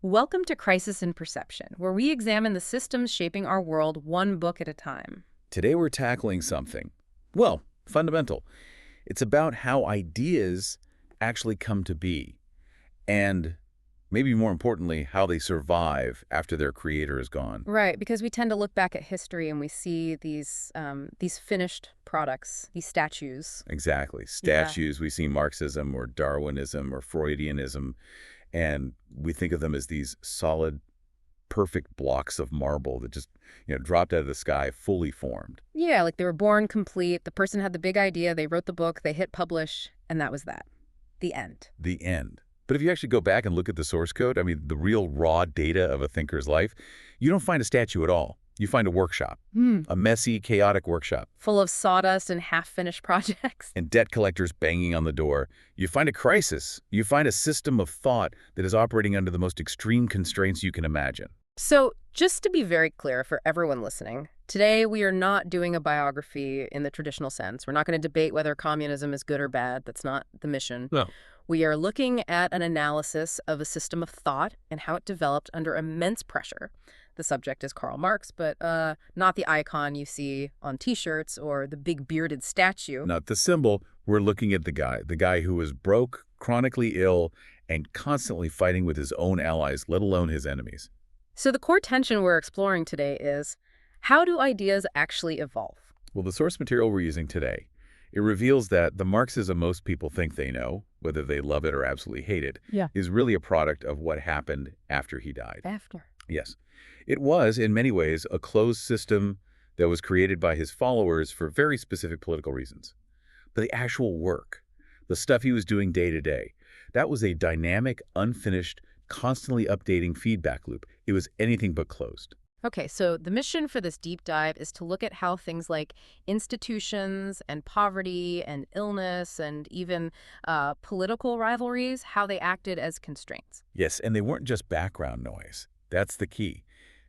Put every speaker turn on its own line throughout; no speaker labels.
Welcome to Crisis in Perception, where we examine the systems shaping our world one book at a time.
Today we're tackling something, well, fundamental. It's about how ideas actually come to be, and maybe more importantly, how they survive after their creator is gone.
Right, because we tend to look back at history and we see these finished products, these statues.
Exactly. Statues, we see Marxism or Darwinism or Freudianism, and we think of them as these solid, perfect blocks of marble that just, dropped out of the sky, fully formed.
Yeah, like they were born complete. The person had the big idea, they wrote the book, they hit publish, and that was that. The end.
The end. But if you actually go back and look at the source code, I mean, the real raw data of a thinker's life, you don't find a statue at all. You find a workshop, a messy, chaotic workshop.
Full of sawdust and half-finished projects.
And debt collectors banging on the door. You find a crisis. You find a system of thought that is operating under the most extreme constraints you can imagine.
So, just to be very clear for everyone listening, today we are not doing a biography in the traditional sense. We're not going to debate whether communism is good or bad. That's not the mission.
No.
We are looking at an analysis of a system of thought and how it developed under immense pressure. The subject is Karl Marx, but not the icon you see on T-shirts or the big bearded statue.
Not the symbol. We're looking at the guy who was broke, chronically ill, and constantly fighting with his own allies, let alone his enemies.
So the core tension we're exploring today is, how do ideas actually evolve?
Well, the source material we're using today, it reveals that the Marxism most people think they know, whether they love it or absolutely hate it, is really a product of what happened after he died.
After?
Yes. It was, in many ways, a closed system that was created by his followers for very specific political reasons. But the actual work, the stuff he was doing day to day, that was a dynamic, unfinished, constantly updating feedback loop. It was anything but closed.
Okay, so the mission for this deep dive is to look at how things like institutions and poverty and illness and even political rivalries, how they acted as constraints.
Yes, and they weren't just background noise. That's the key.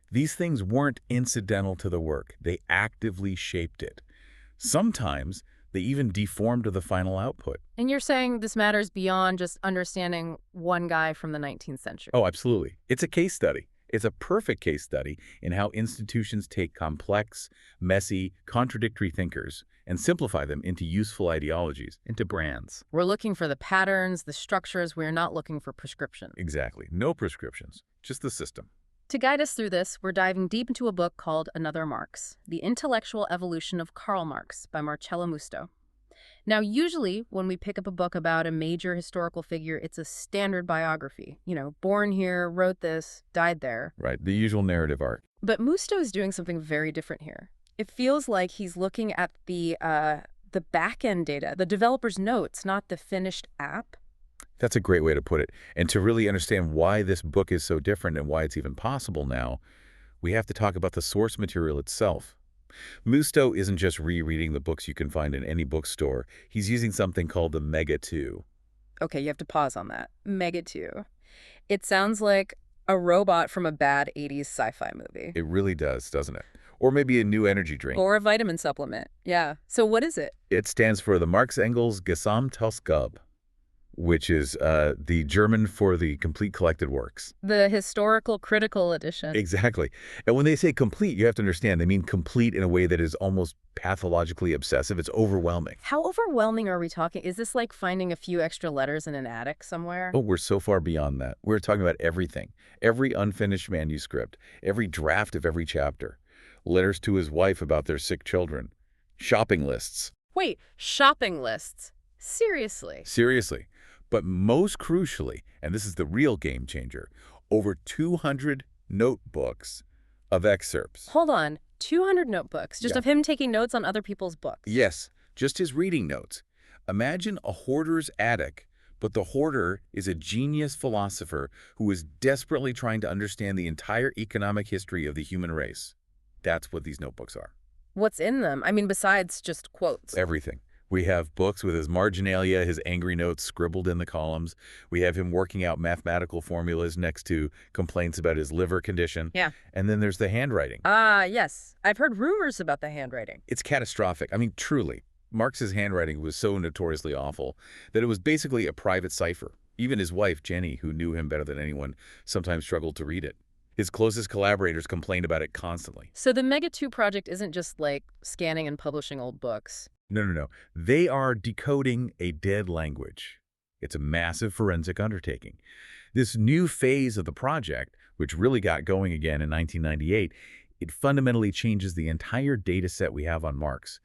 These things weren't incidental to the work. They actively shaped it. Sometimes they even deformed the final output.
And you're saying this matters beyond just understanding one guy from the 19th century?
Oh, absolutely. It's a case study. It's a perfect case study in how institutions take complex, messy, contradictory thinkers and simplify them into useful ideologies, into brands.
We're looking for the patterns, the structures. We're not looking for prescriptions.
Exactly. No prescriptions, just the system.
To guide us through this, we're diving deep into a book called Another Marx, The Intellectual Evolution of Karl Marx by Marcello Musto. Now, usually when we pick up a book about a major historical figure, it's a standard biography. Born here, wrote this, died there.
Right, the usual narrative arc.
But Musto is doing something very different here. It feels like he's looking at the back-end data, the developer's notes, not the finished app.
That's a great way to put it. And to really understand why this book is so different and why it's even possible now, we have to talk about the source material itself. Musto isn't just rereading the books you can find in any bookstore. He's using something called the Mega 2.
Okay, you have to pause on that. Mega 2. It sounds like a robot from a bad 80s sci-fi movie.
It really does, doesn't it? Or maybe a new energy drink.
Or a vitamin supplement. Yeah. So what is it?
It stands for the Marx-Engels Gesamthausgabe, which is the German for the complete collected works.
The historical critical edition.
Exactly. And when they say complete, you have to understand, they mean complete in a way that is almost pathologically obsessive. It's overwhelming.
How overwhelming are we talking? Is this like finding a few extra letters in an attic somewhere?
Oh, we're so far beyond that. We're talking about everything. Every unfinished manuscript, every draft of every chapter, letters to his wife about their sick children, shopping lists.
Wait, shopping lists? Seriously?
Seriously. But most crucially, and this is the real game changer, over 200 notebooks of excerpts.
Hold on, 200 notebooks, just of him taking notes on other people's books?
Yes, just his reading notes. Imagine a hoarder's attic, but the hoarder is a genius philosopher who is desperately trying to understand the entire economic history of the human race. That's what these notebooks are.
What's in them? I mean, besides just quotes.
Everything. We have books with his marginalia, his angry notes scribbled in the columns. We have him working out mathematical formulas next to complaints about his liver condition.
Yeah.
And then there's the handwriting.
Yes. I've heard rumors about the handwriting.
It's catastrophic. I mean, truly. Marx's handwriting was so notoriously awful that it was basically a private cipher. Even his wife, Jenny, who knew him better than anyone, sometimes struggled to read it. His closest collaborators complained about it constantly.
So the Mega 2 project isn't just like scanning and publishing old books.
No, no, no. They are decoding a dead language. It's a massive forensic undertaking. This new phase of the project, which really got going again in 1998, it fundamentally changes the entire data set we have on Marx.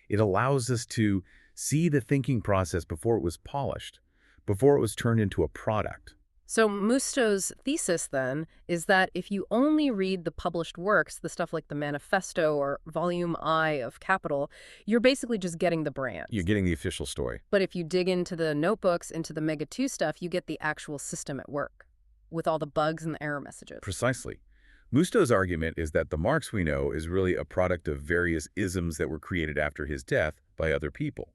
It allows us to see the thinking process before it was polished, before it was turned into a product.
So Musto's thesis, then, is that if you only read the published works, the stuff like the Manifesto or Volume I of Capital, you're basically just getting the brands.
You're getting the official story.
But if you dig into the notebooks, into the Mega 2 stuff, you get the actual system at work, with all the bugs and the error messages.
Precisely. Musto's argument is that the Marx we know is really a product of various isms that were created after his death by other people.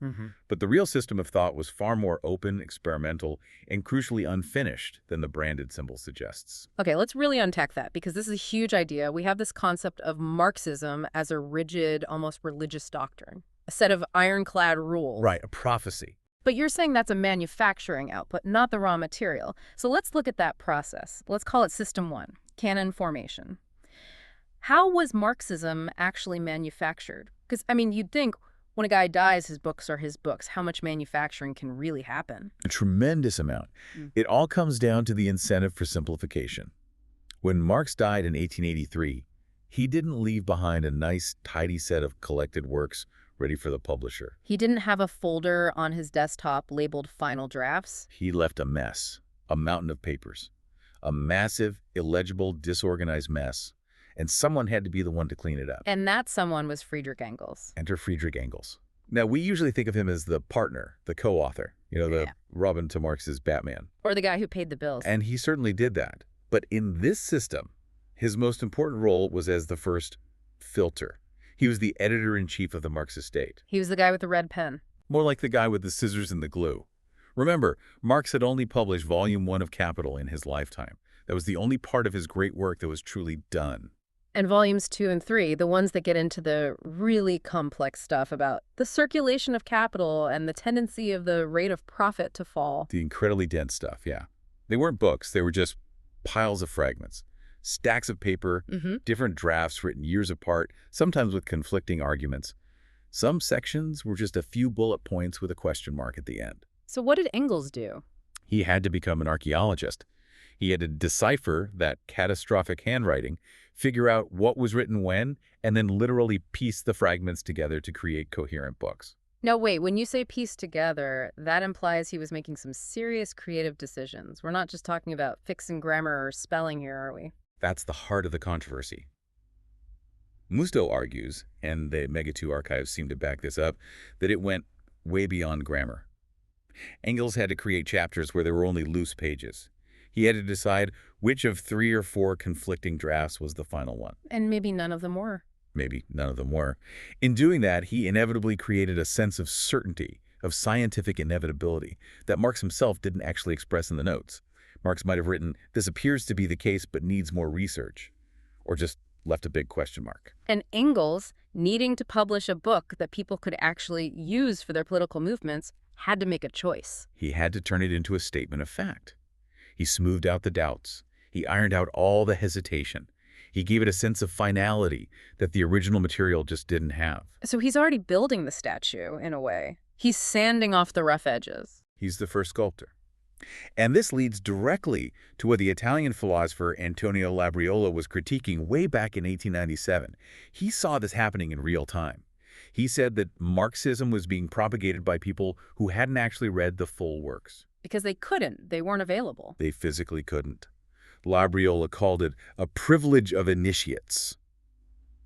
But the real system of thought was far more open, experimental, and crucially unfinished than the branded symbol suggests.
Okay, let's really unpack that, because this is a huge idea. We have this concept of Marxism as a rigid, almost religious doctrine, a set of ironclad rules.
Right, a prophecy.
But you're saying that's a manufacturing output, not the raw material. So let's look at that process. Let's call it System 1, canon formation. How was Marxism actually manufactured? Because, I mean, you'd think when a guy dies, his books are his books. How much manufacturing can really happen?
A tremendous amount. It all comes down to the incentive for simplification. When Marx died in 1883, he didn't leave behind a nice, tidy set of collected works ready for the publisher.
He didn't have a folder on his desktop labeled Final Drafts.
He left a mess, a mountain of papers, a massive, illegible, disorganized mess, and someone had to be the one to clean it up.
And that someone was Friedrich Engels.
Enter Friedrich Engels. Now, we usually think of him as the partner, the co-author, the Robin to Marx's Batman.
Or the guy who paid the bills.
And he certainly did that. But in this system, his most important role was as the first filter. He was the editor-in-chief of the Marxist state.
He was the guy with the red pen.
More like the guy with the scissors and the glue. Remember, Marx had only published Volume I of Capital in his lifetime. That was the only part of his great work that was truly done.
And volumes 2 and 3, the ones that get into the really complex stuff about the circulation of capital and the tendency of the rate of profit to fall.
The incredibly dense stuff, yeah. They weren't books. They were just piles of fragments. Stacks of paper, different drafts written years apart, sometimes with conflicting arguments. Some sections were just a few bullet points with a question mark at the end.
So what did Engels do?
He had to become an archaeologist. He had to decipher that catastrophic handwriting, figure out what was written when, and then literally piece the fragments together to create coherent books.
Now wait, when you say piece together, that implies he was making some serious creative decisions. We're not just talking about fixing grammar or spelling here, are we?
That's the heart of the controversy. Musto argues, and the Mega 2 archives seem to back this up, that it went way beyond grammar. Engels had to create chapters where there were only loose pages. He had to decide which of 3 or 4 conflicting drafts was the final one.
And maybe none of them were.
Maybe none of them were. In doing that, he inevitably created a sense of certainty, of scientific inevitability, that Marx himself didn't actually express in the notes. Marx might have written, "This appears to be the case but needs more research," or just left a big question mark.
And Engels, needing to publish a book that people could actually use for their political movements, had to make a choice.
He had to turn it into a statement of fact. He smoothed out the doubts. He ironed out all the hesitation. He gave it a sense of finality that the original material just didn't have.
So he's already building the statue, in a way. He's sanding off the rough edges.
He's the first sculptor. And this leads directly to what the Italian philosopher Antonio Labriola was critiquing way back in 1897. He saw this happening in real time. He said that Marxism was being propagated by people who hadn't actually read the full works.
Because they couldn't. They weren't available.
They physically couldn't. Labriola called it a privilege of initiates.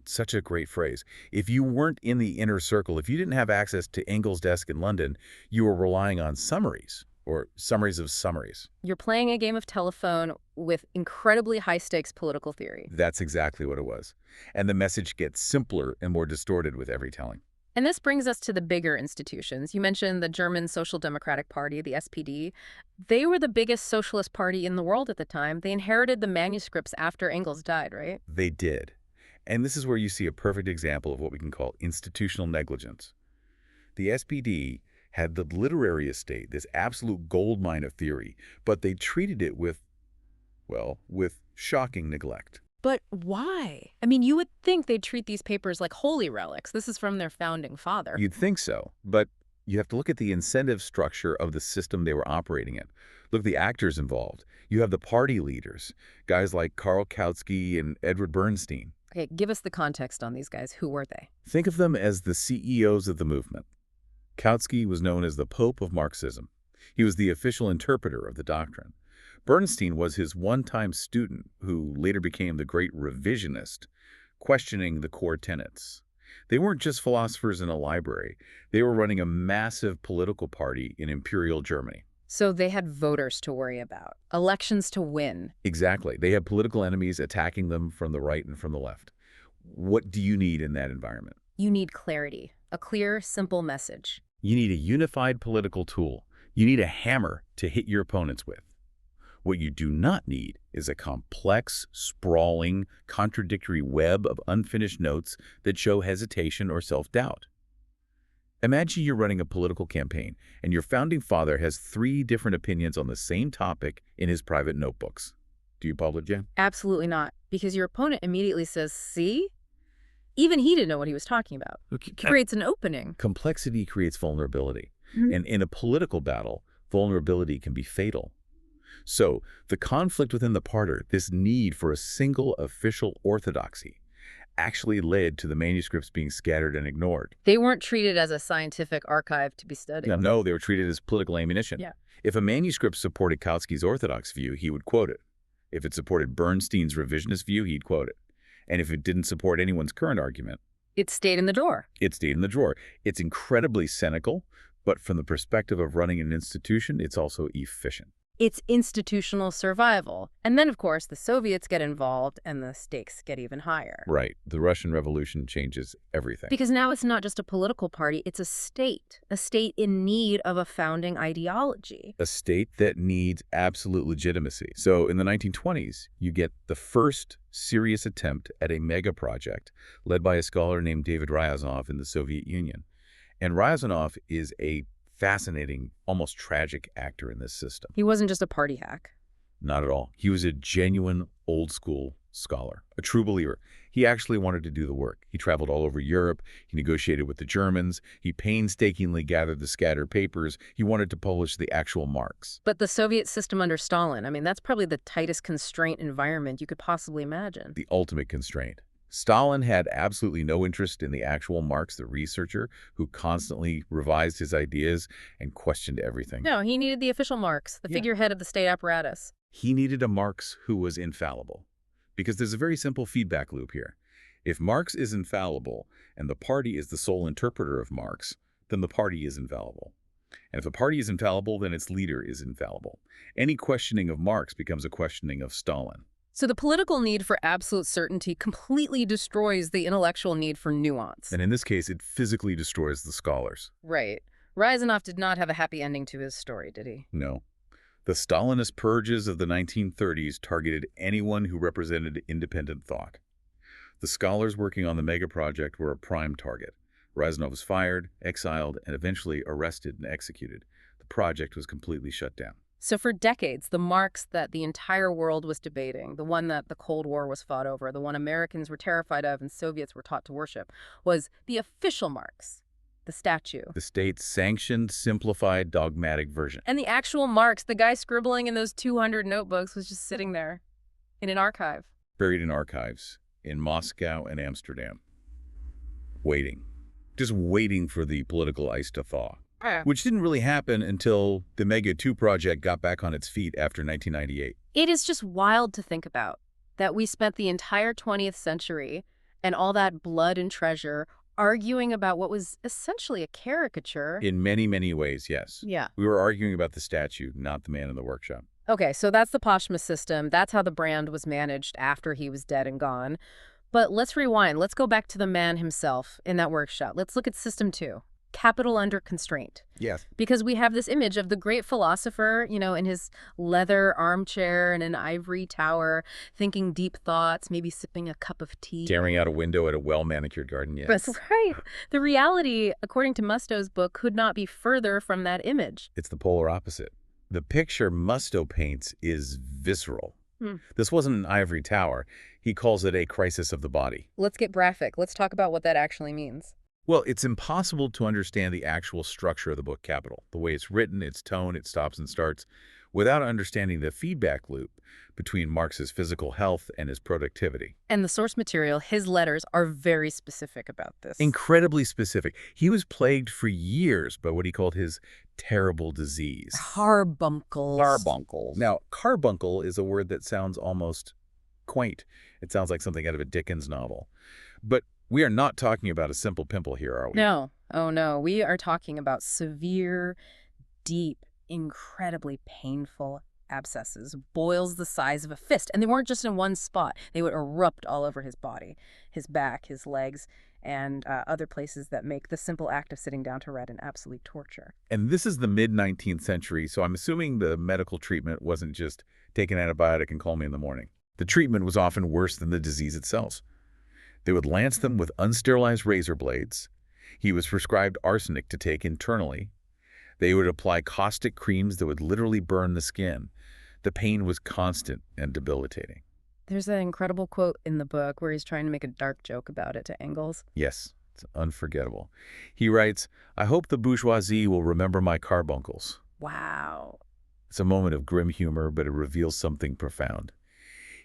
Such a great phrase. If you weren't in the inner circle, if you didn't have access to Engels' desk in London, you were relying on summaries, or summaries of summaries.
You're playing a game of telephone with incredibly high-stakes political theory.
That's exactly what it was. And the message gets simpler and more distorted with every telling.
And this brings us to the bigger institutions. You mentioned the German Social Democratic Party, the SPD. They were the biggest socialist party in the world at the time. They inherited the manuscripts after Engels died, right?
They did. And this is where you see a perfect example of what we can call institutional negligence. The SPD had the literary estate, this absolute goldmine of theory, but they treated it with, well, with shocking neglect.
But why? I mean, you would think they'd treat these papers like holy relics. This is from their founding father.
You'd think so, but you have to look at the incentive structure of the system they were operating in. Look at the actors involved. You have the party leaders, guys like Karl and Edward Bernstein.
Okay, give us the context on these guys. Who were they?
Think of them as the CEOs of the movement. Kautsky was known as the Pope of Marxism. He was the official interpreter of the doctrine. Bernstein was his one-time student who later became the great revisionist, questioning the core tenets. They weren't just philosophers in a library. They were running a massive political party in Imperial Germany.
So they had voters to worry about, elections to win.
Exactly. They had political enemies attacking them from the right and from the left. What do you need in that environment?
You need clarity, a clear, simple message.
You need a unified political tool. You need a hammer to hit your opponents with. What you do not need is a complex, sprawling, contradictory web of unfinished notes that show hesitation or self-doubt. Imagine you're running a political campaign and your founding father has 3 different opinions on the same topic in his private notebooks. Do you publish it?
Absolutely not, because your opponent immediately says, see? Even he didn't know what he was talking about. Creates an opening.
Complexity creates vulnerability. And in a political battle, vulnerability can be fatal. So, the conflict within the party, this need for a single official orthodoxy, actually led to the manuscripts being scattered and ignored.
They weren't treated as a scientific archive to be studied.
No, they were treated as political ammunition.
Yeah.
If a manuscript supported Kautsky's orthodox view, he would quote it. If it supported Bernstein's revisionist view, he'd quote it. And if it didn't support anyone's current argument,
it stayed in the drawer.
It stayed in the drawer. It's incredibly cynical, but from the perspective of running an institution, it's also efficient.
It's institutional survival. And then, of course, the Soviets get involved and the stakes get even higher.
Right. The Russian Revolution changes everything.
Because now it's not just a political party, it's a state in need of a founding ideology.
A state that needs absolute legitimacy. So in the 1920s, you get the first serious attempt at a mega project led by a scholar named David Ryazanov in the Soviet Union. And Ryazanov is a fascinating, almost tragic actor in this system.
He wasn't just a party hack.
Not at all. He was a genuine old-school scholar, a true believer. He actually wanted to do the work. He traveled all over Europe. He negotiated with the Germans. He painstakingly gathered the scattered papers. He wanted to publish the actual Marx.
But the Soviet system under Stalin, I mean, that's probably the tightest constraint environment you could possibly imagine.
The ultimate constraint. Stalin had absolutely no interest in the actual Marx, the researcher, who constantly revised his ideas and questioned everything.
No, he needed the official Marx, the figurehead of the state apparatus.
He needed a Marx who was infallible. Because there's a very simple feedback loop here. If Marx is infallible and the party is the sole interpreter of Marx, then the party is infallible. And if the party is infallible, then its leader is infallible. Any questioning of Marx becomes a questioning of Stalin.
So the political need for absolute certainty completely destroys the intellectual need for nuance.
And in this case, it physically destroys the scholars.
Right. Ryazanov did not have a happy ending to his story, did he?
No. The Stalinist purges of the 1930s targeted anyone who represented independent thought. The scholars working on the mega project were a prime target. Ryazanov was fired, exiled, and eventually arrested and executed. The project was completely shut down.
So for decades, the Marx that the entire world was debating, the one that the Cold War was fought over, the one Americans were terrified of and Soviets were taught to worship, was the official Marx, the statue.
The state-sanctioned, simplified, dogmatic version.
And the actual Marx, the guy scribbling in those 200 notebooks, was just sitting there in an archive.
Buried in archives in Moscow and Amsterdam. Waiting. Just waiting for the political ice to thaw. Which didn't really happen until the Mega 2 project got back on its feet after 1998.
It is just wild to think about that we spent the entire 20th century and all that blood and treasure arguing about what was essentially a caricature.
In many, many ways, yes.
Yeah.
We were arguing about the statue, not the man in the workshop.
Okay, so that's the posthumous system. That's how the brand was managed after he was dead and gone. But let's rewind. Let's go back to the man himself in that workshop. Let's look at System 2. Capital Under Constraint.
Yes.
Because we have this image of the great philosopher, in his leather armchair in an ivory tower, thinking deep thoughts, maybe sipping a cup of tea.
Staring out a window at a well-manicured garden,
That's
yes.
right. The reality, according to Musto's book, could not be further from that image.
It's the polar opposite. The picture Musto paints is visceral.
Hmm.
This wasn't an ivory tower. He calls it a crisis of the body.
Let's get graphic. Let's talk about what that actually means.
Well, it's impossible to understand the actual structure of the book Capital, the way it's written, its tone, its stops and starts, without understanding the feedback loop between Marx's physical health and his productivity.
And the source material, his letters, are very specific about this.
Incredibly specific. He was plagued for years by what he called his terrible disease.
Carbuncles.
Carbuncles. Now, carbuncle is a word that sounds almost quaint. It sounds like something out of a Dickens novel. But we are not talking about a simple pimple here, are we?
No. Oh, no. We are talking about severe, deep, incredibly painful abscesses, boils the size of a fist. And they weren't just in one spot. They would erupt all over his body, his back, his legs, and other places that make the simple act of sitting down to write an absolute torture.
And this is the mid-19th century, so I'm assuming the medical treatment wasn't just take an antibiotic and call me in the morning. The treatment was often worse than the disease itself. They would lance them with unsterilized razor blades. He was prescribed arsenic to take internally. They would apply caustic creams that would literally burn the skin. The pain was constant and debilitating.
There's that incredible quote in the book where he's trying to make a dark joke about it to Engels.
Yes, it's unforgettable. He writes, "I hope the bourgeoisie will remember my carbuncles."
Wow.
It's a moment of grim humor, but it reveals something profound.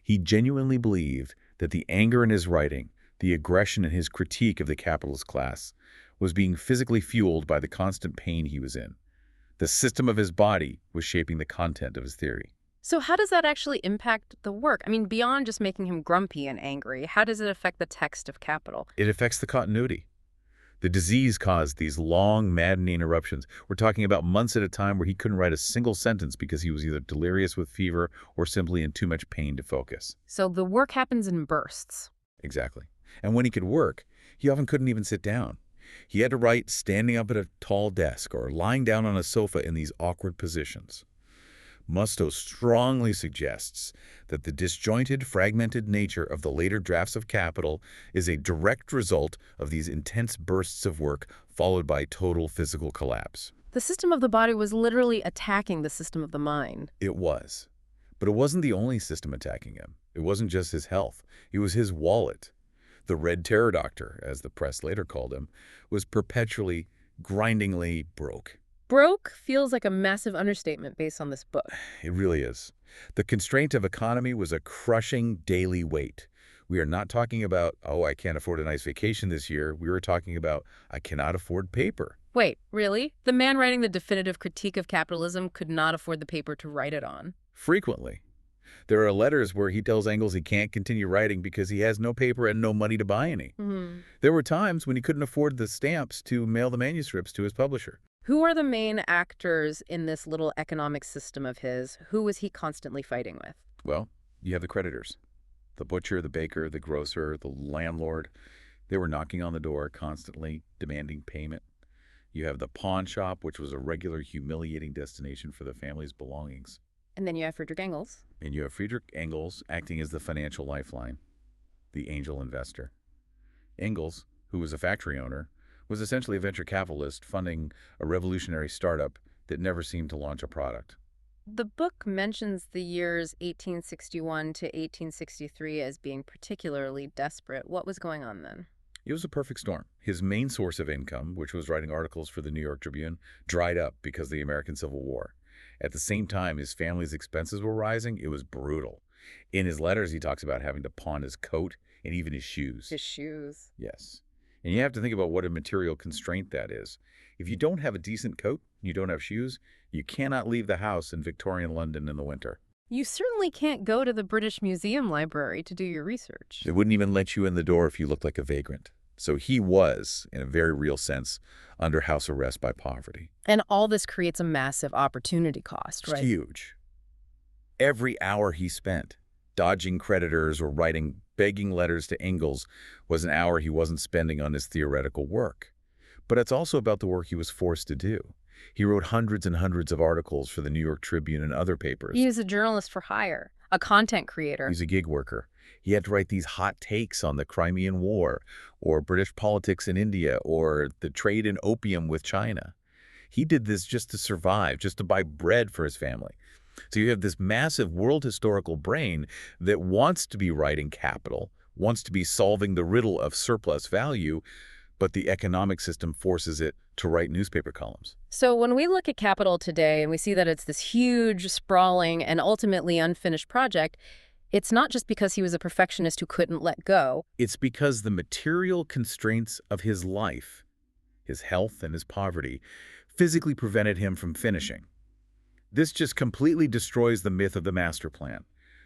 He genuinely believed that the anger in his writing, the aggression in his critique of the capitalist class, was being physically fueled by the constant pain he was in. The system of his body was shaping the content of his theory.
So how does that actually impact the work? I mean, beyond just making him grumpy and angry, how does it affect the text of Capital?
It affects the continuity. The disease caused these long, maddening eruptions. We're talking about months at a time where he couldn't write a single sentence because he was either delirious with fever or simply in too much pain to focus.
So the work happens in bursts.
Exactly. And when he could work, he often couldn't even sit down. He had to write standing up at a tall desk or lying down on a sofa in these awkward positions. Musto strongly suggests that the disjointed, fragmented nature of the later drafts of Capital is a direct result of these intense bursts of work followed by total physical collapse.
The system of the body was literally attacking the system of the mind.
It was. But it wasn't the only system attacking him. It wasn't just his health. It was his wallet. The Red Terror Doctor, as the press later called him, was perpetually, grindingly broke.
Broke feels like a massive understatement based on this book.
It really is. The constraint of economy was a crushing daily weight. We are not talking about, oh, I can't afford a nice vacation this year. We were talking about, I cannot afford paper.
Wait, really? The man writing the definitive critique of capitalism could not afford the paper to write it on.
Frequently. There are letters where he tells Engels he can't continue writing because he has no paper and no money to buy any. There were times when he couldn't afford the stamps to mail the manuscripts to his publisher.
Who are the main actors in this little economic system of his? Who was he constantly fighting with?
Well, you have the creditors. The butcher, the baker, the grocer, the landlord. They were knocking on the door constantly, demanding payment. You have the pawn shop, which was a regular humiliating destination for the family's belongings.
And then you have Friedrich Engels.
And you have Friedrich Engels acting as the financial lifeline, the angel investor. Engels, who was a factory owner, was essentially a venture capitalist funding a revolutionary startup that never seemed to launch a product.
The book mentions the years 1861 to 1863 as being particularly desperate. What was going on then?
It was a perfect storm. His main source of income, which was writing articles for the New York Tribune, dried up because of the American Civil War. At the same time, his family's expenses were rising. It was brutal. In his letters, he talks about having to pawn his coat and even his shoes.
His shoes.
Yes. And you have to think about what a material constraint that is. If you don't have a decent coat, you don't have shoes, you cannot leave the house in Victorian London in the winter.
You certainly can't go to the British Museum library to do your research.
They wouldn't even let you in the door if you looked like a vagrant. So he was, in a very real sense, under house arrest by poverty.
And all this creates a massive opportunity cost, right?
It's huge. Every hour he spent dodging creditors or writing begging letters to Engels was an hour he wasn't spending on his theoretical work. But it's also about the work he was forced to do. He wrote hundreds and hundreds of articles for the New York Tribune and other papers.
He was a journalist for hire, a content creator.
He's a gig worker. He had to write these hot takes on the Crimean War, or British politics in India, or the trade in opium with China. He did this just to survive, just to buy bread for his family. So you have this massive world historical brain that wants to be writing capital, wants to be solving the riddle of surplus value, but the economic system forces it to write newspaper columns.
So when we look at capital today and we see that it's this huge, sprawling, and ultimately unfinished project, it's not just because he was a perfectionist who couldn't let go.
It's because the material constraints of his life, his health and his poverty, physically prevented him from finishing. This just completely destroys the myth of the master plan.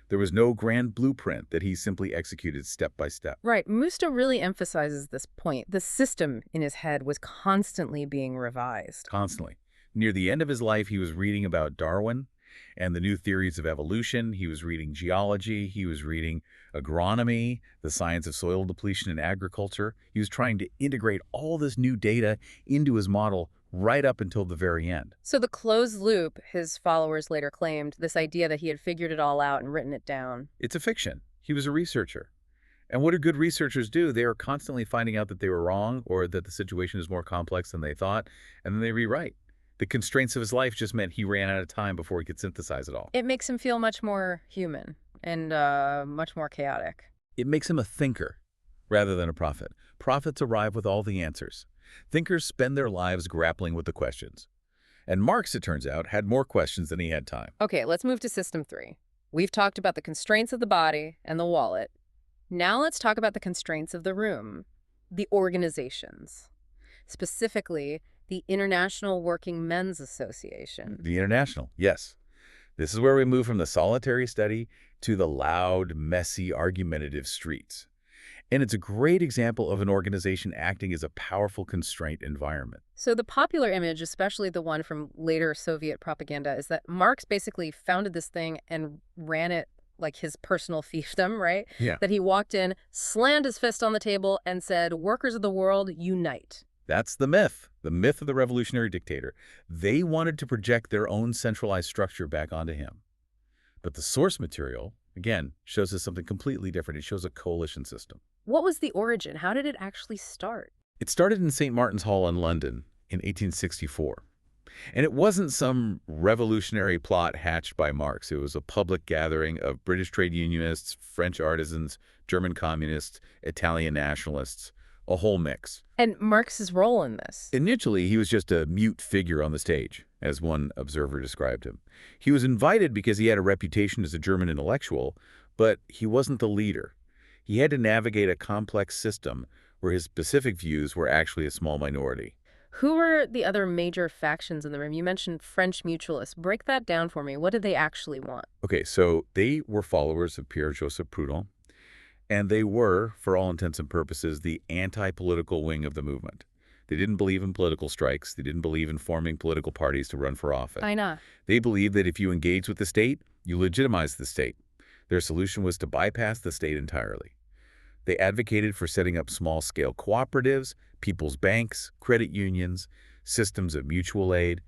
There was no grand blueprint that he simply executed step by step.
Right. Musto really emphasizes this point. The system in his head was constantly being revised.
Constantly. Near the end of his life, he was reading about Darwin and the new theories of evolution. He was reading geology. He was reading agronomy, the science of soil depletion in agriculture. He was trying to integrate all this new data into his model right up until the very end.
So the closed loop, his followers later claimed, this idea that he had figured it all out and written it down.
It's a fiction. He was a researcher. And what do good researchers do? They are constantly finding out that they were wrong or that the situation is more complex than they thought, and then they rewrite. The constraints of his life just meant he ran out of time before he could synthesize it all.
It makes him feel much more human and much more chaotic.
It makes him a thinker rather than a prophet. Prophets arrive with all the answers. Thinkers spend their lives grappling with the questions. And Marx, it turns out, had more questions than he had time.
Okay, let's move to System 3. We've talked about the constraints of the body and the wallet. Now let's talk about the constraints of the room, the organizations, specifically the International Working Men's Association.
The International, yes. This is where we move from the solitary study to the loud, messy, argumentative streets. And it's a great example of an organization acting as a powerful constraint environment.
So the popular image, especially the one from later Soviet propaganda, is that Marx basically founded this thing and ran it like his personal fiefdom, right?
Yeah.
That he walked in, slammed his fist on the table, and said, "Workers of the world, unite."
That's the myth of the revolutionary dictator. They wanted to project their own centralized structure back onto him. But the source material, again, shows us something completely different. It shows a coalition system.
What was the origin? How did it actually start?
It started in St. Martin's Hall in London in 1864. And it wasn't some revolutionary plot hatched by Marx. It was a public gathering of British trade unionists, French artisans, German communists, Italian nationalists, a whole mix.
And Marx's role in this?
Initially, he was just a mute figure on the stage, as one observer described him. He was invited because he had a reputation as a German intellectual, but he wasn't the leader. He had to navigate a complex system where his specific views were actually a small minority.
Who were the other major factions in the room? You mentioned French mutualists. Break that down for me. What did they actually want?
Okay, so they were followers of Pierre-Joseph Proudhon, and they were, for all intents and purposes, the anti-political wing of the movement. They didn't believe in political strikes. They didn't believe in forming political parties to run for office.
I know.
They believed that if you engage with the state, you legitimize the state. Their solution was to bypass the state entirely. They advocated for setting up small-scale cooperatives, people's banks, credit unions, systems of mutual aid,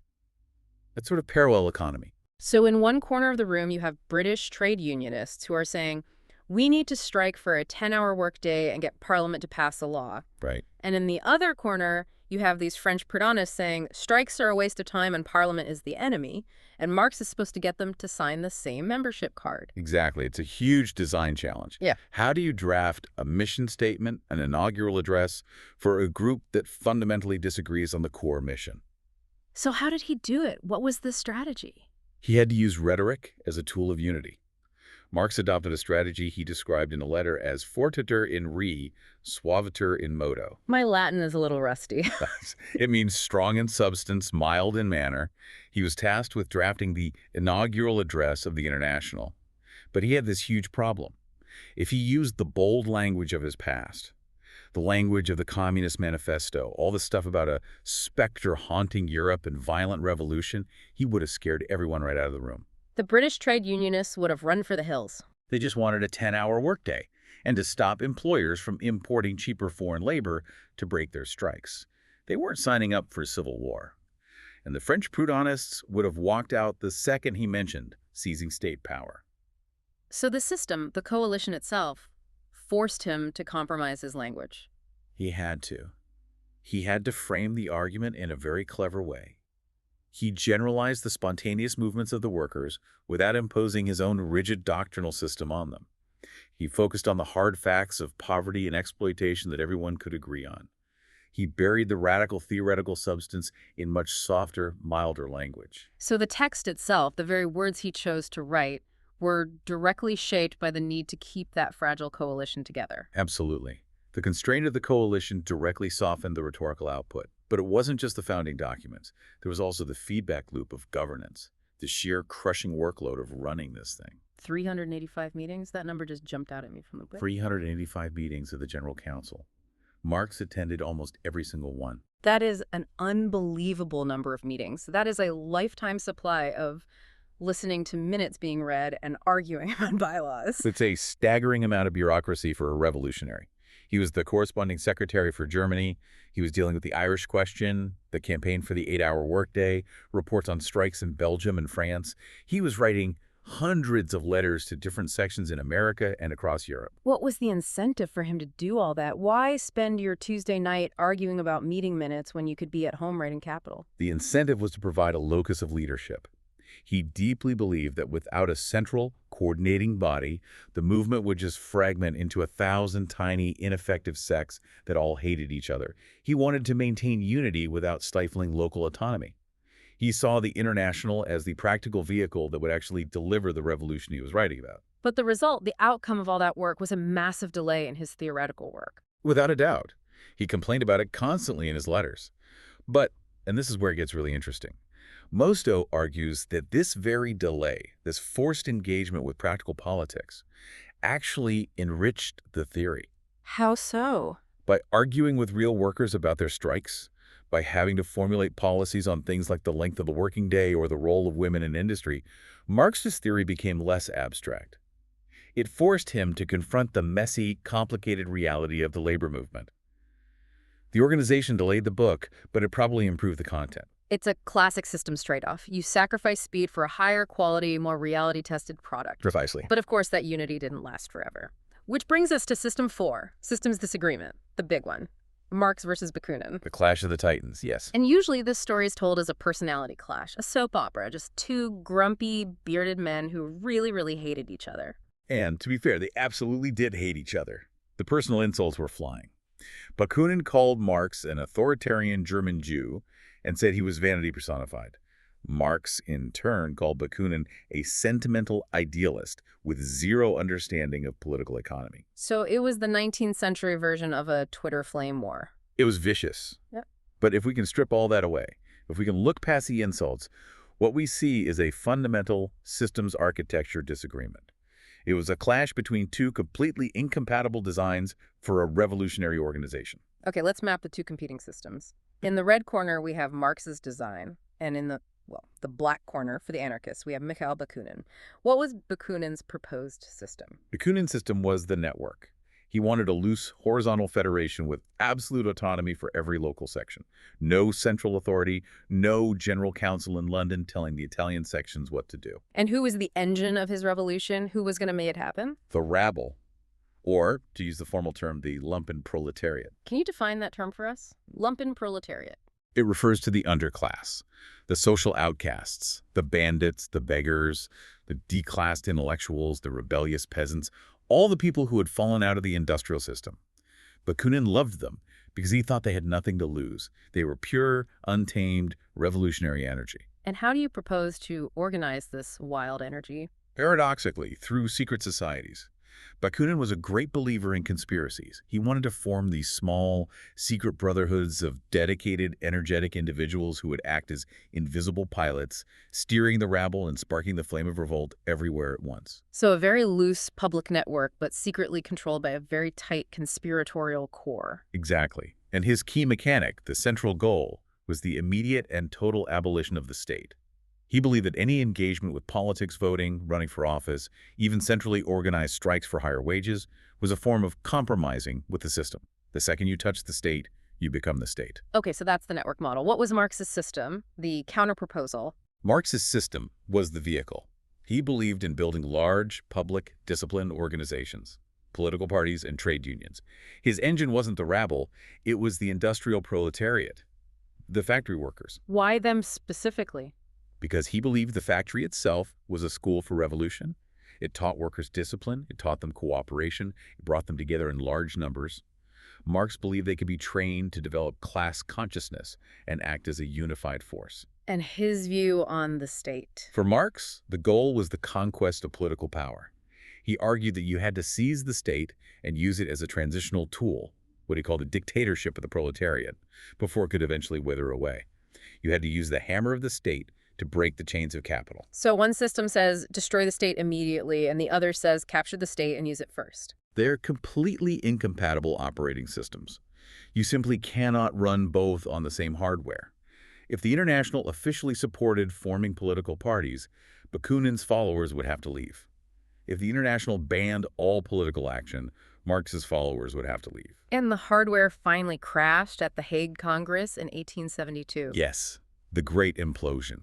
that sort of parallel economy.
So in one corner of the room, you have British trade unionists who are saying, we need to strike for a 10-hour workday and get Parliament to pass a law.
Right.
And in the other corner, you have these French Proudhonists saying strikes are a waste of time and Parliament is the enemy. And Marx is supposed to get them to sign the same membership card.
Exactly. It's a huge design challenge.
Yeah.
How do you draft a mission statement, an inaugural address, for a group that fundamentally disagrees on the core mission?
So how did he do it? What was the strategy?
He had to use rhetoric as a tool of unity. Marx adopted a strategy he described in a letter as fortiter in re, suaviter in modo.
My Latin is a little rusty.
It means strong in substance, mild in manner. He was tasked with drafting the inaugural address of the International. But he had this huge problem. If he used the bold language of his past, the language of the Communist Manifesto, all the stuff about a specter haunting Europe and violent revolution, he would have scared everyone right out of the room.
The British trade unionists would have run for the hills.
They just wanted a 10-hour workday and to stop employers from importing cheaper foreign labor to break their strikes. They weren't signing up for civil war. And the French Proudhonists would have walked out the second he mentioned seizing state power.
So the system, the coalition itself, forced him to compromise his language.
He had to. He had to frame the argument in a very clever way. He generalized the spontaneous movements of the workers without imposing his own rigid doctrinal system on them. He focused on the hard facts of poverty and exploitation that everyone could agree on. He buried the radical theoretical substance in much softer, milder language.
So the text itself, the very words he chose to write, were directly shaped by the need to keep that fragile coalition together.
Absolutely. The constraint of the coalition directly softened the rhetorical output. But it wasn't just the founding documents. There was also the feedback loop of governance, the sheer crushing workload of running this thing.
385 meetings? That number just jumped out at me from the book.
385 meetings of the General Council. Marx attended almost every single one.
That is an unbelievable number of meetings. That is a lifetime supply of listening to minutes being read and arguing on bylaws.
It's a staggering amount of bureaucracy for a revolutionary. He was the corresponding secretary for Germany. He was dealing with the Irish question, the campaign for the 8-hour workday, reports on strikes in Belgium and France. He was writing hundreds of letters to different sections in America and across Europe.
What was the incentive for him to do all that? Why spend your Tuesday night arguing about meeting minutes when you could be at home writing capital?
The incentive was to provide a locus of leadership. He deeply believed that without a central, coordinating body, the movement would just fragment into 1,000 tiny, ineffective sects that all hated each other. He wanted to maintain unity without stifling local autonomy. He saw the international as the practical vehicle that would actually deliver the revolution he was writing about.
But the result, the outcome of all that work, was a massive delay in his theoretical work.
Without a doubt. He complained about it constantly in his letters. But, and this is where it gets really interesting, Musto argues that this very delay, this forced engagement with practical politics, actually enriched the theory.
How so?
By arguing with real workers about their strikes, by having to formulate policies on things like the length of the working day or the role of women in industry, Marx's theory became less abstract. It forced him to confront the messy, complicated reality of the labor movement. The organization delayed the book, but it probably improved the content.
It's a classic systems trade-off. You sacrifice speed for a higher quality, more reality-tested product.
Precisely.
But of course, that unity didn't last forever. Which brings us to System 4, Systems Disagreement, the big one. Marx versus Bakunin.
The Clash of the Titans, yes.
And usually this story is told as a personality clash, a soap opera, just two grumpy, bearded men who really, really hated each other.
And to be fair, they absolutely did hate each other. The personal insults were flying. Bakunin called Marx an authoritarian German Jew and said he was vanity personified. Marx, in turn, called Bakunin a sentimental idealist with zero understanding of political economy.
So it was the 19th century version of a Twitter flame war.
It was vicious.
Yep.
But if we can strip all that away, if we can look past the insults, what we see is a fundamental systems architecture disagreement. It was a clash between two completely incompatible designs for a revolutionary organization.
Okay, let's map the two competing systems. In the red corner, we have Marx's design, and in the black corner for the anarchists, we have Mikhail Bakunin. What was Bakunin's proposed system?
Bakunin's system was the network. He wanted a loose, horizontal federation with absolute autonomy for every local section. No central authority, no general council in London telling the Italian sections what to do.
And who was the engine of his revolution? Who was going to make it happen?
The rabble, or, to use the formal term, the lumpen proletariat.
Can you define that term for us? Lumpen proletariat.
It refers to the underclass, the social outcasts, the bandits, the beggars, the declassed intellectuals, the rebellious peasants, all the people who had fallen out of the industrial system. Bakunin loved them because he thought they had nothing to lose. They were pure, untamed, revolutionary energy.
And how do you propose to organize this wild energy?
Paradoxically, through secret societies. Bakunin was a great believer in conspiracies. He wanted to form these small, secret brotherhoods of dedicated, energetic individuals who would act as invisible pilots, steering the rabble and sparking the flame of revolt everywhere at once.
So a very loose public network, but secretly controlled by a very tight conspiratorial core.
Exactly. And his key mechanic, the central goal, was the immediate and total abolition of the state. He believed that any engagement with politics, voting, running for office, even centrally organized strikes for higher wages, was a form of compromising with the system. The second you touch the state, you become the state.
Okay, so that's the network model. What was Marx's system, the counterproposal?
Marx's system was the vehicle. He believed in building large, public, disciplined organizations, political parties, and trade unions. His engine wasn't the rabble, it was the industrial proletariat, the factory workers,
Why them specifically?
because he believed the factory itself was a school for revolution. It taught workers discipline, it taught them cooperation, it brought them together in large numbers. Marx believed they could be trained to develop class consciousness and act as a unified force.
And his view on the state.
For Marx, the goal was the conquest of political power. He argued that you had to seize the state and use it as a transitional tool, what he called a dictatorship of the proletariat, before it could eventually wither away. You had to use the hammer of the state to break the chains of capital.
So one system says destroy the state immediately, and the other says capture the state and use it first.
They're completely incompatible operating systems. You simply cannot run both on the same hardware. If the International officially supported forming political parties, Bakunin's followers would have to leave. If the International banned all political action, Marx's followers would have to leave.
And the hardware finally crashed at the Hague Congress in 1872.
Yes, the Great Implosion.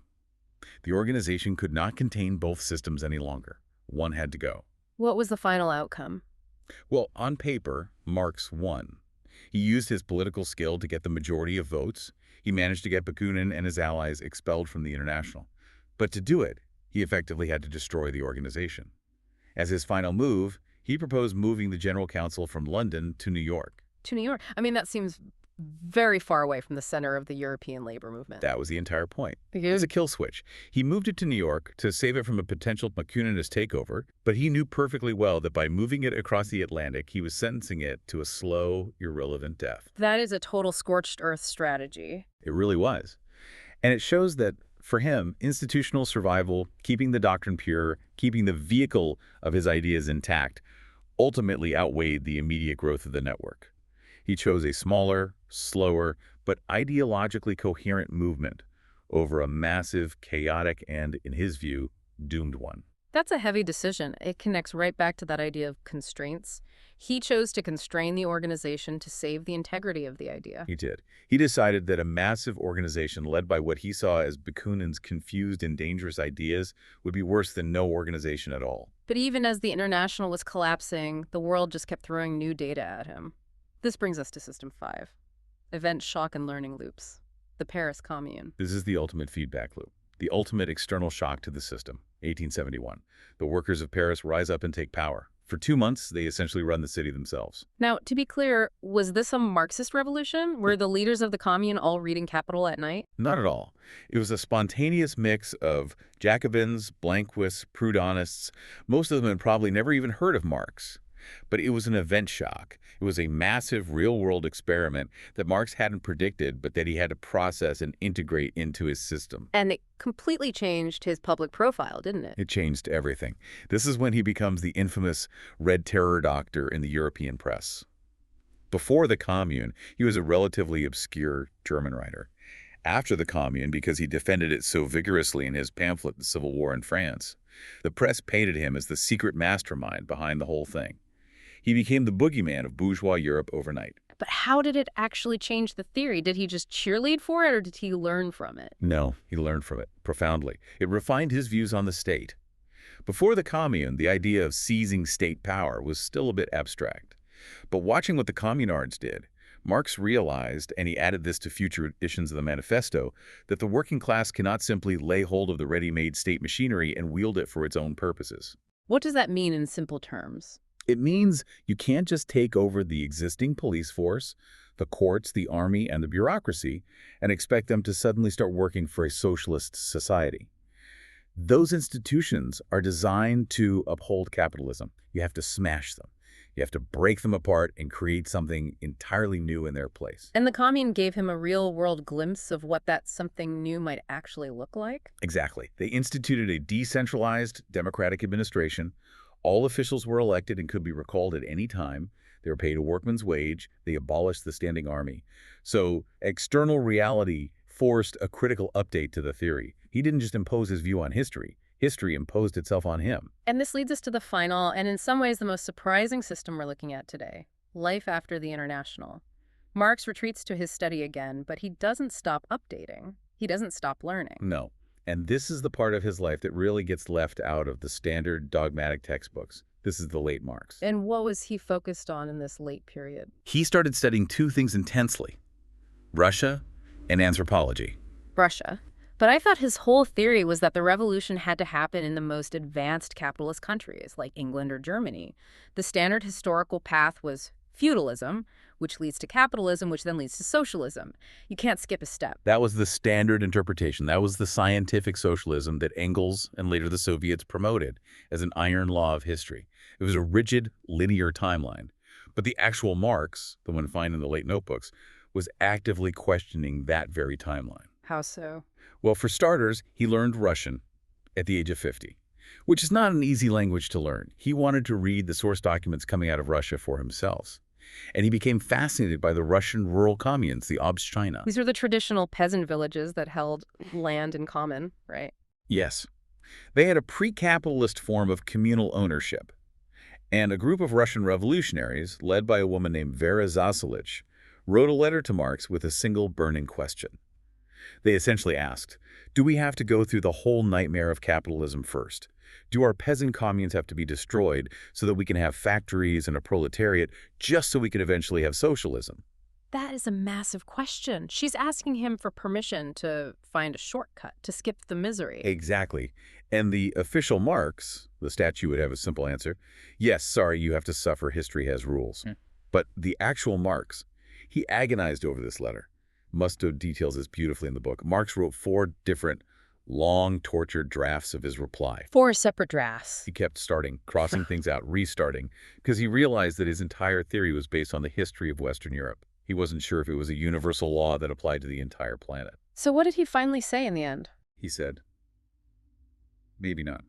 The organization could not contain both systems any longer. One had to go.
What was the final outcome?
Well, on paper, Marx won. He used his political skill to get the majority of votes. He managed to get Bakunin and his allies expelled from the International. But to do it, he effectively had to destroy the organization. As his final move, he proposed moving the General Council from London to New York.
To New York. I mean, that seems very far away from the center of the European labor movement.
That was the entire point. It was a kill switch. He moved it to New York to save it from a potential Bakuninist takeover, but he knew perfectly well that by moving it across the Atlantic, he was sentencing it to a slow, irrelevant death.
That is a total scorched earth strategy.
It really was. And it shows that, for him, institutional survival, keeping the doctrine pure, keeping the vehicle of his ideas intact, ultimately outweighed the immediate growth of the network. He chose a smaller, slower, but ideologically coherent movement over a massive, chaotic, and, in his view, doomed one.
That's a heavy decision. It connects right back to that idea of constraints. He chose to constrain the organization to save the integrity of the idea.
He did. He decided that a massive organization led by what he saw as Bakunin's confused and dangerous ideas would be worse than no organization at all.
But even as the International was collapsing, the world just kept throwing new data at him. This brings us to System 5. Event, shock, and learning loops. The Paris Commune.
This is the ultimate feedback loop, the ultimate external shock to the system. 1871. The workers of Paris rise up and take power. For 2 months, they essentially run the city themselves.
Now, to be clear, was this a Marxist revolution? Were the leaders of the Commune all reading Capital at night?
Not at all. It was a spontaneous mix of Jacobins, Blanquists, Proudhonists. Most of them had probably never even heard of Marx. But it was an event shock. It was a massive real-world experiment that Marx hadn't predicted, but that he had to process and integrate into his system.
And it completely changed his public profile, didn't it?
It changed everything. This is when he becomes the infamous Red Terror doctor in the European press. Before the Commune, he was a relatively obscure German writer. After the Commune, because he defended it so vigorously in his pamphlet, The Civil War in France, the press painted him as the secret mastermind behind the whole thing. He became the boogeyman of bourgeois Europe overnight.
But how did it actually change the theory? Did he just cheerlead for it, or did he learn from it?
No, he learned from it profoundly. It refined his views on the state. Before the Commune, the idea of seizing state power was still a bit abstract. But watching what the communards did, Marx realized, and he added this to future editions of the Manifesto, that the working class cannot simply lay hold of the ready-made state machinery and wield it for its own purposes.
What does that mean in simple terms?
It means you can't just take over the existing police force, the courts, the army, and the bureaucracy, and expect them to suddenly start working for a socialist society. Those institutions are designed to uphold capitalism. You have to smash them. You have to break them apart and create something entirely new in their place.
And the Commune gave him a real-world glimpse of what that something new might actually look like?
Exactly. They instituted a decentralized democratic administration. All officials were elected and could be recalled at any time. They were paid a workman's wage. They abolished the standing army. So external reality forced a critical update to the theory. He didn't just impose his view on history. History imposed itself on him.
And this leads us to the final, and in some ways the most surprising system we're looking at today, life after the International. Marx retreats to his study again, but he doesn't stop updating. He doesn't stop learning.
No. And this is the part of his life that really gets left out of the standard dogmatic textbooks. This is the late Marx.
And what was he focused on in this late period?
He started studying two things intensely: Russia and anthropology.
Russia. But I thought his whole theory was that the revolution had to happen in the most advanced capitalist countries, like England or Germany. The standard historical path was feudalism, which leads to capitalism, which then leads to socialism. You can't skip a step.
That was the standard interpretation. That was the scientific socialism that Engels and later the Soviets promoted as an iron law of history. It was a rigid, linear timeline. But the actual Marx, the one found in the late notebooks, was actively questioning that very timeline.
How so?
Well, for starters, he learned Russian at the age of 50, which is not an easy language to learn. He wanted to read the source documents coming out of Russia for himself. And he became fascinated by the Russian rural communes, the Obshchina.
These are the traditional peasant villages that held land in common, right?
Yes. They had a pre-capitalist form of communal ownership. And a group of Russian revolutionaries, led by a woman named Vera Zasulich, wrote a letter to Marx with a single burning question. They essentially asked, do we have to go through the whole nightmare of capitalism first? Do our peasant communes have to be destroyed so that we can have factories and a proletariat just so we can eventually have socialism?
That is a massive question. She's asking him for permission to find a shortcut, to skip the misery.
Exactly. And the official Marx, the statue would have a simple answer. Yes, sorry, you have to suffer. History has rules. But the actual Marx, he agonized over this letter. Musto details this beautifully in the book. Marx wrote 4 different, long, tortured drafts of his reply.
4 separate drafts.
He kept starting, crossing things out, restarting, because he realized that his entire theory was based on the history of Western Europe. He wasn't sure if it was a universal law that applied to the entire planet.
So what did he finally say in the end?
He said, maybe not.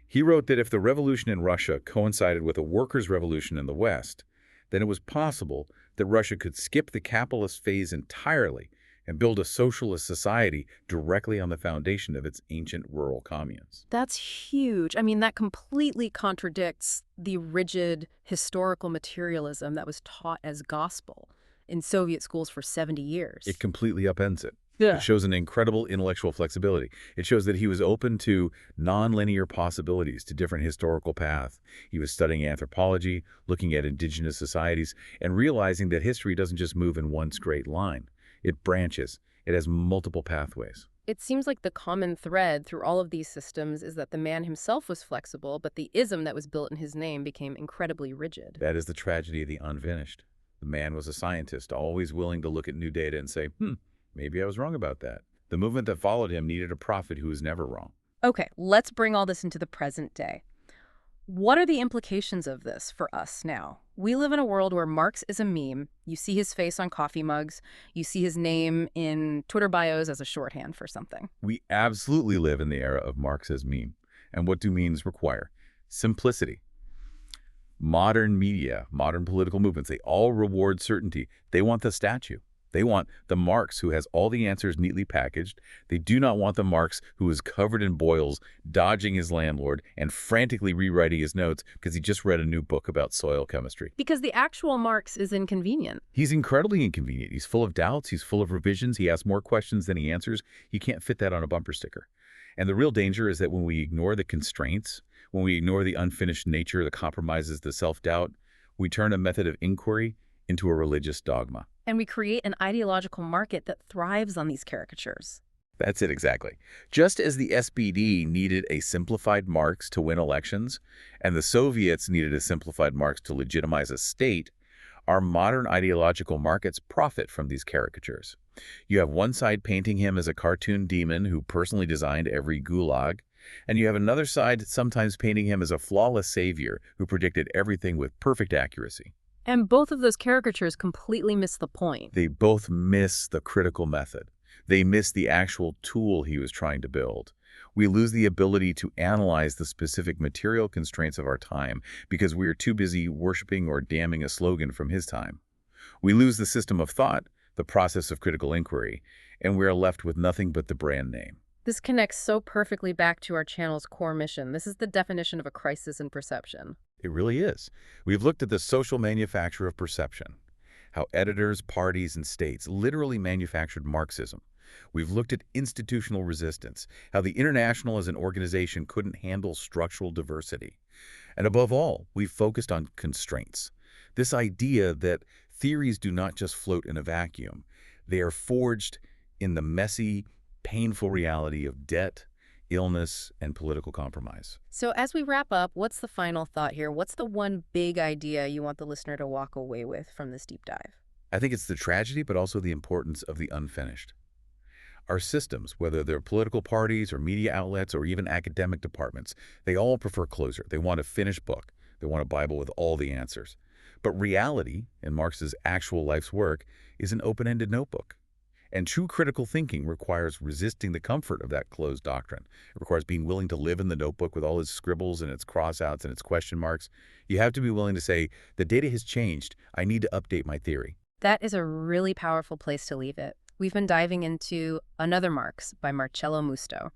He wrote that if the revolution in Russia coincided with a workers' revolution in the West, then it was possible that Russia could skip the capitalist phase entirely and build a socialist society directly on the foundation of its ancient rural communes.
That's huge. I mean, that completely contradicts the rigid historical materialism that was taught as gospel in Soviet schools for 70 years.
It completely upends it.
Yeah.
It shows an incredible intellectual flexibility. It shows that he was open to nonlinear possibilities, to different historical paths. He was studying anthropology, looking at indigenous societies, and realizing that history doesn't just move in one straight line. It branches. It has multiple pathways.
It seems like the common thread through all of these systems is that the man himself was flexible, but the ism that was built in his name became incredibly rigid.
That is the tragedy of the unfinished. The man was a scientist, always willing to look at new data and say, maybe I was wrong about that. The movement that followed him needed a prophet who was never wrong.
Okay, let's bring all this into the present day. What are the implications of this for us now? We live in a world where Marx is a meme. You see his face on coffee mugs. You see his name in Twitter bios as a shorthand for something.
We absolutely live in the era of Marx as meme. And what do memes require? Simplicity. Modern media, modern political movements, they all reward certainty. They want the statue. They want the Marx who has all the answers neatly packaged. They do not want the Marx who is covered in boils, dodging his landlord, and frantically rewriting his notes because he just read a new book about soil chemistry.
Because the actual Marx is inconvenient.
He's incredibly inconvenient. He's full of doubts. He's full of revisions. He asks more questions than he answers. You can't fit that on a bumper sticker. And the real danger is that when we ignore the constraints, when we ignore the unfinished nature, the compromises, the self-doubt, we turn a method of inquiry into a religious dogma.
And we create an ideological market that thrives on these caricatures.
That's it exactly. Just as the SPD needed a simplified Marx to win elections, and the Soviets needed a simplified Marx to legitimize a state, our modern ideological markets profit from these caricatures. You have one side painting him as a cartoon demon who personally designed every gulag, and you have another side sometimes painting him as a flawless savior who predicted everything with perfect accuracy.
And both of those caricatures completely miss the point.
They both miss the critical method. They miss the actual tool he was trying to build. We lose the ability to analyze the specific material constraints of our time because we are too busy worshiping or damning a slogan from his time. We lose the system of thought, the process of critical inquiry, and we are left with nothing but the brand name.
This connects so perfectly back to our channel's core mission. This is the definition of a crisis in perception.
It really is. We've looked at the social manufacture of perception, how editors, parties, and states literally manufactured Marxism. We've looked at institutional resistance, how the International as an organization couldn't handle structural diversity. And above all, we've focused on constraints. This idea that theories do not just float in a vacuum. They are forged in the messy, painful reality of debt, illness, and political compromise.
So as we wrap up, what's the final thought here? What's the one big idea you want the listener to walk away with from this deep dive?
I think it's the tragedy, but also the importance of the unfinished. Our systems, whether they're political parties or media outlets or even academic departments, they all prefer closure. They want a finished book. They want a Bible with all the answers. But reality, in Marx's actual life's work, is an open-ended notebook. And true critical thinking requires resisting the comfort of that closed doctrine. It requires being willing to live in the notebook with all its scribbles and its crossouts and its question marks. You have to be willing to say, the data has changed. I need to update my theory.
That is a really powerful place to leave it. We've been diving into Another Marx by Marcello Musto.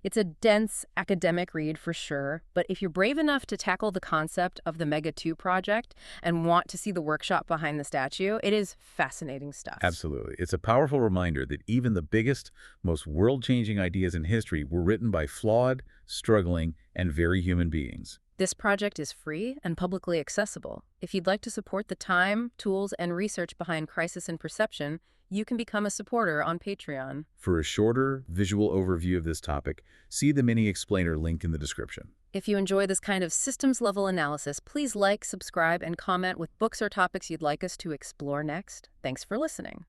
It's a dense academic read for sure, but if you're brave enough to tackle the concept of the Mega 2 project and want to see the workshop behind the statue, it is fascinating stuff.
Absolutely. It's a powerful reminder that even the biggest, most world-changing ideas in history were written by flawed, struggling, and very human beings.
This project is free and publicly accessible. If you'd like to support the time, tools, and research behind Crisis and Perception, you can become a supporter on Patreon.
For a shorter, visual overview of this topic, see the mini explainer link in the description.
If you enjoy this kind of systems-level analysis, please like, subscribe, and comment with books or topics you'd like us to explore next. Thanks for listening.